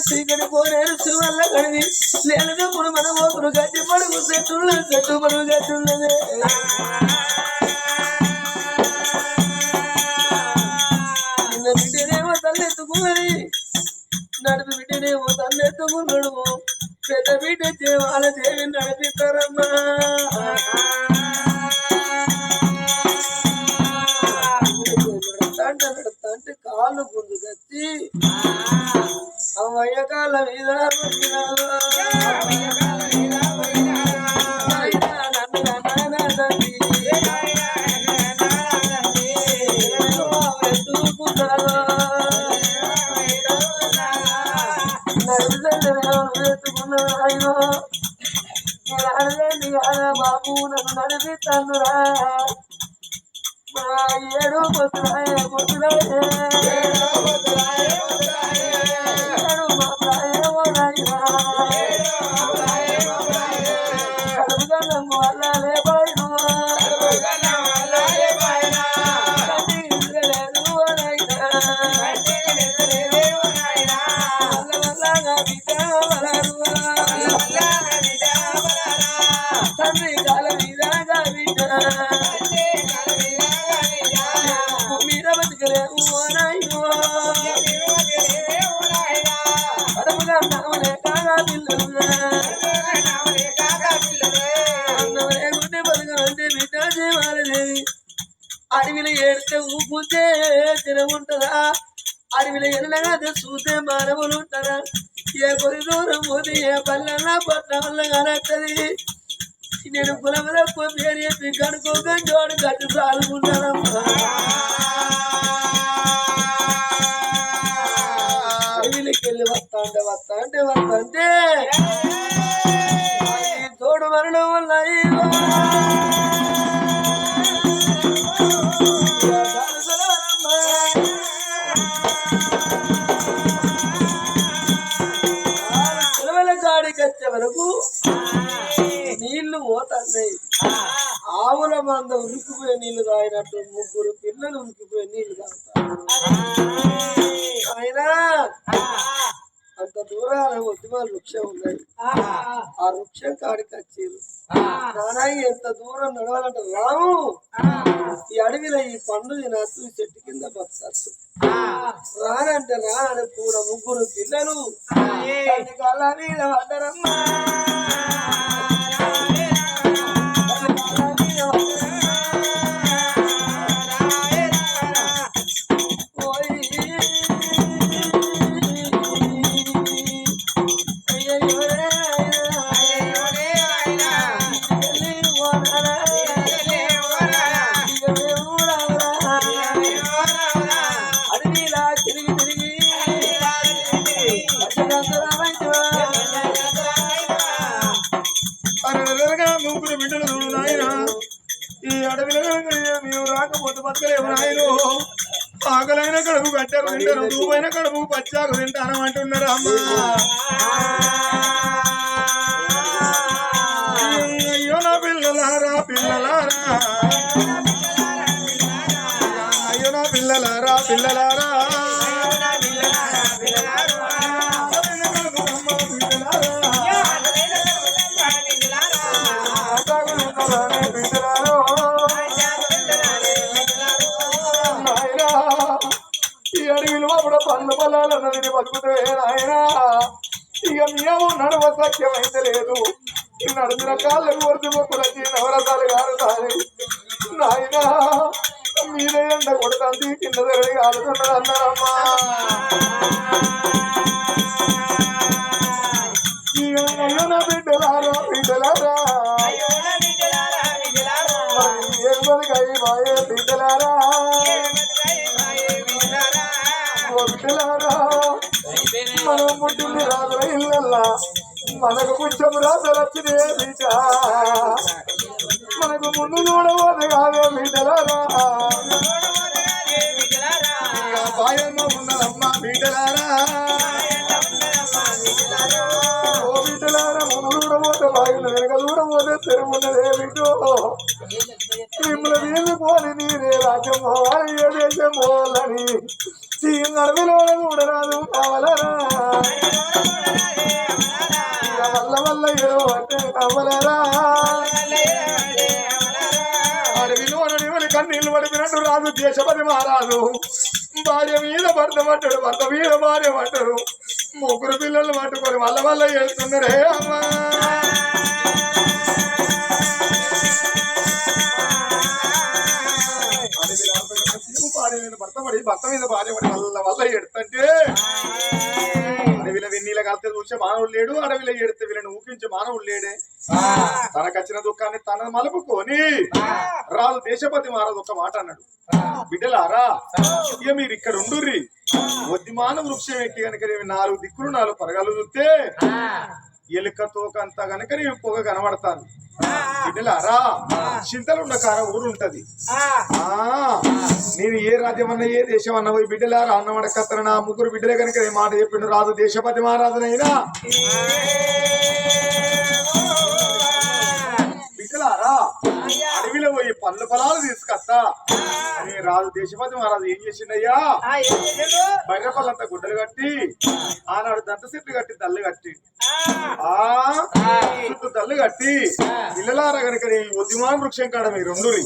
చీకటి పోలేరు వల్ల కడివి లేనిదప్పుడు మన ఓపురు గట్టి పడుగు చెట్టు పడుగు గట్టున్నదే నిన్న బిడ్డనేమో తల్లెత్తుకున్నది నడిపి బిడ్డనేమో తల్లెత్తుకున్నాడు పెద్ద బిడ్డ వాళ్ళ దేవి నడిపిస్తారమ్మా అంటే కాళ్ళు గుండు కత్తి అమ్మయ్య కాళ్ళ మీద బాబు నన్ను నడిపిస్తానురా ఏడు పొద్దురాయ పొద్దురాయ మా ప్రాయమో కడుపుగలం వాళ్ళే బాయను తండ్రి కాల మీద మీద బతికలేము అడవుగా నవలే కాగా పిల్లలు అన్నవలే గుండె బతకనంటే బిడ్డ చేయాలదేవి అడవిలో ఏడితే ఊపుతే తినముంటదా అడవిలో ఎన్నగా చూస్తే మానవులు ఉంటారా ఏ కొరి దూరం పోతే ఏ పల్లెల్లా పట్ల వల్ల కనట్టది నేను కులముల పేరు చెప్పి కనుకోక జోడు కట్టు సాగుకుంటానమ్మా అడవిలోకెళ్ళి వస్తా తోడు మరణం వల్ల కాడికొచ్చే వరకు నీళ్లు పోతున్నాయి ఆవుల మంద ఉరికిపోయే నీళ్లు తాగినట్టు ముగ్గురు పిల్లలు ఉరికిపోయే నీళ్లు తాగుతారు అయినా అంత దూరాల ఒత్తిమాల వృక్షం ఉన్నాయి ఆ వృక్షం కాడికి వచ్చారు నానాయి ఎంత దూరం నడవాలంటే రాము ఈ అడవిలో ఈ పండు తినచ్చు చెట్టు కింద బతకచ్చు రానంటే రాని కూడా ముగ్గురు పిల్లలు కళ్ళ మీద పడ్డరమ్మా ముగ్గురు బిడ్డలు చూడు నాయన ఈ అడవిలో మేము రాకపోతే బతకలేము నాయను ఆకలైన కడుపు కట్టారు తింటారు దూపైన కడుపు పచ్చాకు తింటాను అంటున్నారు అమ్మా అయ్యో నా పిల్లలారా పిల్లలారా అయ్యో నా పిల్లలారా పిల్లలారా ఈ అడవిలో అప్పుడు పళ్ళు పొలాలన్నది బతుకుతే నాయనా ఇక మేము నడవ సఖ్యమైతే లేదు నడుమిన కాళ్ళకు వరద మొక్కులకి నవరసాలు కారుతాయి నాయన మీదే ఎండ కొడుతుంది కింద తెరడి కాలుతున్నాడు అన్నారమ్మా అయ్యో నా బిడ్డలారా బిడ్డలారా ఏమదికాయి మాయే బిడ్డలారా బిడ్డలారా మనం పుట్టింది రాజుల ఇళ్ళల్లా మనకు కొంచెం రాజులు వచ్చినే బిడ్డ మనకు ముందు చూడబోతే కాదే బిడ్డలారా బాయమ్మ ఉన్నదమ్మా బిడ్డలారా ఓ బిడ్డలారా ముందు చూడబోతే బాగుంది వెనక చూడబోతే తెరుగున్నదే బిడ్డో మిమ్మల్ని వీళ్ళు పోని నీరే రాజ్యం పోవాలి ఏ దేశం పోవాలని అడవిలో చూడరాదు కావాలరా వల్ల వల్ల ఏదో అంటే కావాలరా అడవిలో నడివని కన్నీళ్ళు పడిపినట్టు రాదు దేశపతి మహారాజు భార్య మీద భర్త పడ్డాడు భర్త మీద భార్య పడ్డాడు ముగ్గురు పిల్లలు పట్టుకొని వల్ల వల్ల చేస్తున్నారే అమ్మా భర్త పడి భర్త మీద భార్య పడి వల్ల వల్ల ఎడుతంటే అడవిలో వెన్నీల కలితే చూసే మానవుడు లేడు అడవిలో ఎడితే వీళ్ళని ఊకించే మానవుడు లేడే తనకచ్చిన దుఃఖాన్ని తన మలుపుకొని రాజు దేశపతి మహారాజు ఒక మాట అన్నాడు బిడ్డలారా ఇక మీరు ఇక్కడ ఉండుర్రి వద్దిమాన వృక్షం ఎక్కి కనుక 4 దిక్కులు 4 పరగాలు చూస్తే ఎలుక తోకంతా కనుక నేను పొగ కనబడతాను బిడ్డలారా చింతలున్న కార ఊరు ఉంటది నేను ఏ రాజ్యం అన్నా ఏ దేశం అన్నా పోయి బిడ్డలారా అన్నమడకత్తన నా ముగ్గురు బిడ్డలే కనుక మాట చెప్పిండు రాజు దేశపతి మహారాజునైనా బిడ్డలారా అడవిలో పోయి పళ్ళు పొలాలు తీసుకొస్తా అని రాజు దేశపతి మహారాజు ఏం చేసిండయ్యా బర్రె పళ్ళంతా గుడ్డలు కట్టి ఆనాడు దంత చెట్లు కట్టి తల్లు కట్టి చుట్టూ తల్లు కట్టి పిల్లలారా కనుక ఉద్యమాన వృక్షం కాడ మీరు ఉండురి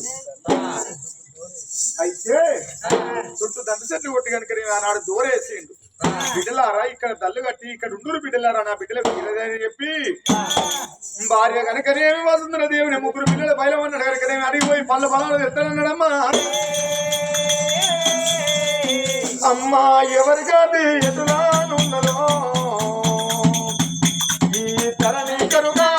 అయితే చుట్టూ దంత చెట్లు కొట్టి కనుక ఆనాడు దూరేసిండు బిడ్డలారా ఇక్కడ తల్లు కట్టి ఇక్కడ ఉండురు బిడ్డలారా నా బిడ్డలకు పిల్లదని చెప్పి భార్య కనుకనేమి వసుంధర దేవుని ముగ్గురు పిల్లలు బయలుమన్నాడు కనుకనేమి అడిగిపోయి పళ్ళు పొలాలు తెస్తానన్నాడమ్మా అమ్మా ఎవరికాది ఎదురానున్నదో ఈ తరణి కరుగా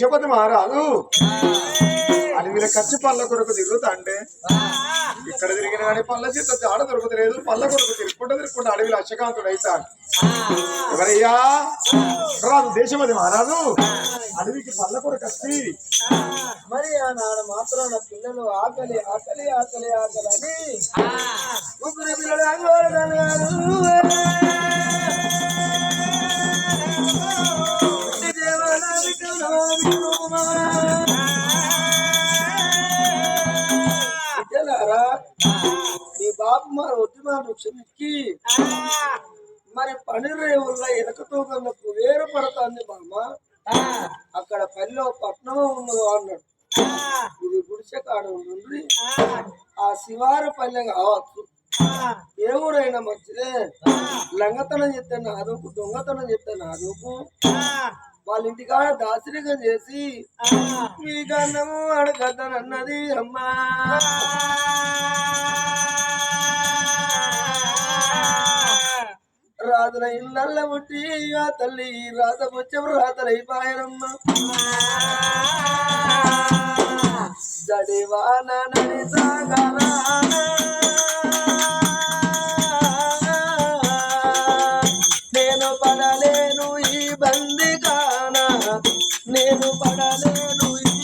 దేశపతి మహారాజు అడవిలో కచ్చి పళ్ళ కొరకు తిరుగుతాంటే ఇక్కడ తిరిగిన కానీ పళ్ళ చేత జాడ దొరకలేదు. పళ్ళ కొరకు తిరుగుకుంటా అడవిలో అశకాంతుడు అవుతాడు. ఎవరయ్యా? రాజు దేశపతి మహారాజు అడవికి పళ్ళ కొరకు వచ్చి మరి ఆనాడు మాత్రం నా పిల్లలు ఆకలి ఆకలి ఆకలి ఆకలి అని ముగ్గురు పిల్లలు మీ బాబు మరి వద్దు మాట వృక్షమిక్కి మరి పనిరేవుల్లో ఎనకతో కన్నకు వేరు పడతాంది బామ్మ. అక్కడ పల్లె పట్నం ఉన్నదో అన్నాడు. ఇది గుడిసె కాడ ఉంటుంది. ఆ శివారు పల్లె కావచ్చు. ఏ ఊరైనా మంచిదే. లంగతనం చెప్తే నాదుకు, దొంగతనం చెప్తే నాదుకు. వాళ్ళ ఇంటికాడ దాసరిగా చేసి మీ గన్నము అడగద్దనన్నది అమ్మా. రాజుల ఇళ్ళల్ల పుట్టి ఆ తల్లి రాత వచ్చం రాతలైపాయనమ్మ. జడివాన నడి సాగరా నేను పడలేను ఈ బందిగాన, నేను పడలేను ఈ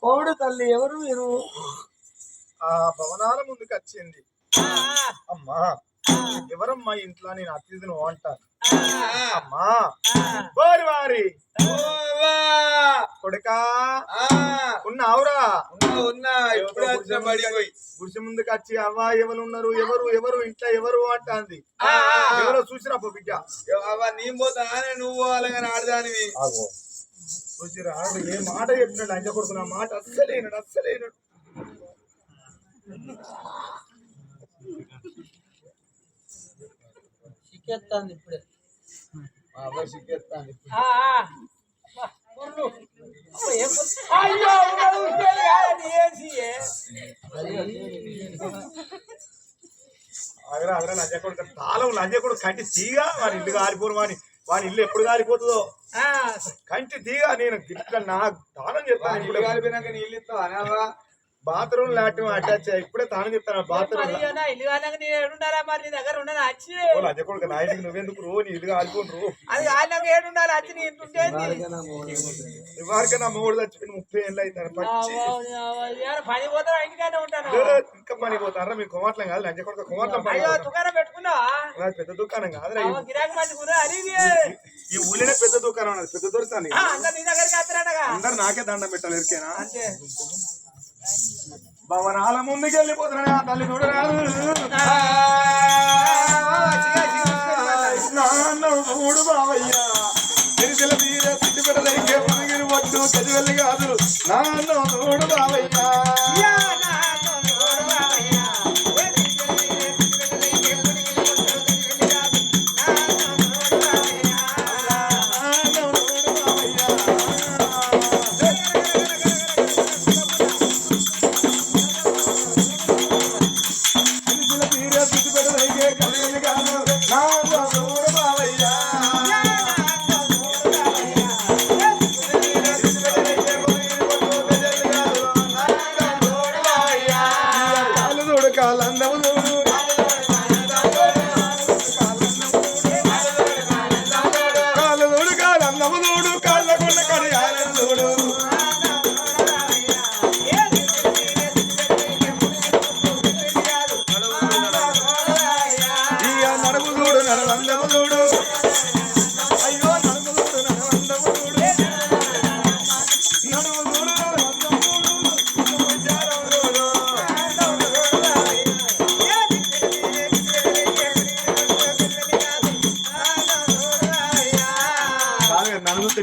కోడు తల్లి ఎవరు మీరు? ఆ భవనాల ముందుకు వచ్చింది. అమ్మా ఎవరమ్మా ఇంట్లో? నేను అతిథిని అంటాను. అమ్మా వారి వారి కొడుకా ఉన్నావురా? ఉన్నా ఇప్పుడు గుడిసె ముందుకు వచ్చి అవ్వ ఎవరు ఉన్నారు, ఎవరు ఎవరు ఇంట్లో ఎవరు అంటాంది. ఎవరో చూసిరా బిడ్డ. అవ్వ నీ పోతా నువ్వు పోవాలని ఆడదానివి చూసిరా. ఏ మాట చెప్పినాడు అంజ కొడుకున్నా మాట అస్సలేనాడు అస్సలేనాడు. సిక్కేస్తాంది ఇప్పుడే. సిక్కేస్తాను అదరా లంజ కొడుకు తాళం లంజ కొడుకు కంటి తీగా వాని ఇల్లు కాలిపోరు. వాని ఇల్లు ఎప్పుడు కాలిపోతుందో కంటి తీగా. నేను గిట్ల నా తాళం చెప్తాను. ఇల్లు కాలిపోయినాక నీ ఇల్లు ఇస్తావా? బాత్రూమ్ లాంటి అటాచ్ ఇప్పుడే తాను చెప్తాను బాత్రూమ్ ఇల్లు కాలాక నేను ఏడుండాలా మరి నీ దగ్గర ఉండను వచ్చి అదే నాయుడికి నువ్వెందుకు రో నీ ఇదిగా ఆడుకోండి అది కాలాక ఏడుండాలి వచ్చి నీ ఇంటుంటే ఇవారికే నా మూడు చచ్చిపోయిన 30 ఏళ్ళు అవుతాను పని పోతా ఇంటికానే ఉంటాను ఇంకా పని పోతారా మీ కుమాట్లం కాదు లంచ కొడుకు కుమాట్లం అయ్యో దుకాణం పెట్టుకున్నావా పెద్ద దుకాణం కాదురా గిరాకీ పట్టుకున్నా అది ఈ ఊళ్ళోనే పెద్ద దుకాణం ఉన్నది పెద్ద దొరుకుతాను అందరు నీ దగ్గరికి వస్తారనగా అందరు నాకే దండం పెట్టాలి ఎరికేనా అంతే భవనాల ముందుకు వెళ్ళిపోతున్నాడు ఆ తల్లి చూడరాదు మూడు బావయ్యా తిరిగిల తీర సిట్టి పెట్టలేకే పనిగిరి వడ్డు కదివెల్లి కాదు నాన్న మూడు బావయ్యా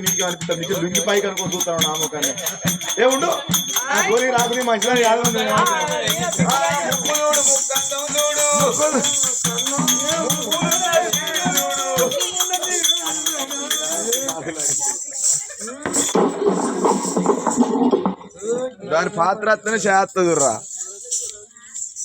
నీకు అనిపిస్తుంది నీకు లుంగి పైకి అనుకుని చూస్తాను నా ముఖాన్ని ఏ ఉండు గోళీ రాకుని మంచిగా యాదవ్ దాని పాత్ర చేస్తుంది రా